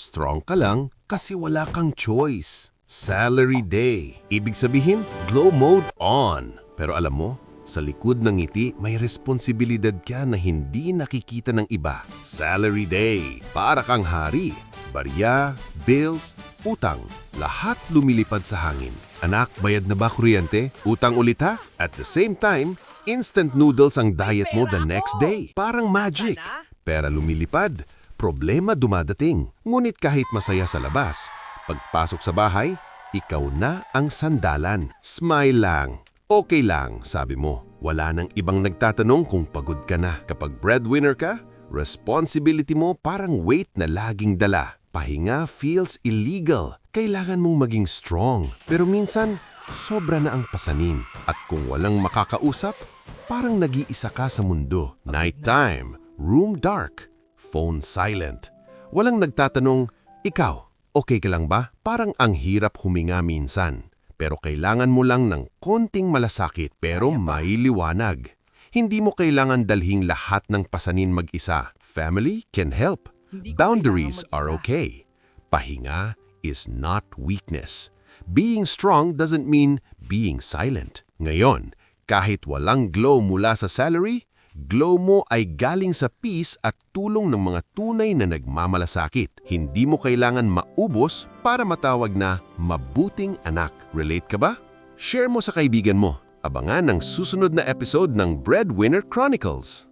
Strong ka lang kasi wala kang choice. Salary day. Ibig sabihin, glow mode on. Pero alam mo, sa likod ng ngiti, may responsibilidad ka na hindi nakikita ng iba. Salary day. Para kang hari. Barya, bills, utang. Lahat lumilipad sa hangin. Anak, bayad na ba kuryente? Utang ulit ha? At the same time, instant noodles ang diet mo the next day. Parang magic. Pera lumilipad, problema dumadating. Ngunit kahit masaya sa labas, pagpasok sa bahay, ikaw na ang sandalan. Smile lang. Okay lang, sabi mo. Wala nang ibang nagtatanong kung pagod ka na. Kapag breadwinner ka, responsibility mo parang weight na laging dala. Pahinga feels illegal. Kailangan mong maging strong. Pero minsan, sobra na ang pasanin. At kung walang makakausap, parang nag-iisa ka sa mundo. Nighttime, room dark, phone silent. Walang nagtatanong, ikaw, okay ka lang ba? Parang ang hirap huminga minsan. Pero kailangan mo lang ng konting malasakit pero may liwanag. Hindi mo kailangan dalhing lahat ng pasanin mag-isa. Family can help. Boundaries are okay. Pahinga is not weakness. Being strong doesn't mean being silent. Ngayon, kahit walang glow mula sa salary, glow mo ay galing sa peace at tulong ng mga tunay na nagmamalasakit. Hindi mo kailangan maubos para matawag na mabuting anak. Relate ka ba? Share mo sa kaibigan mo. Abangan ang susunod na episode ng Breadwinner Chronicles.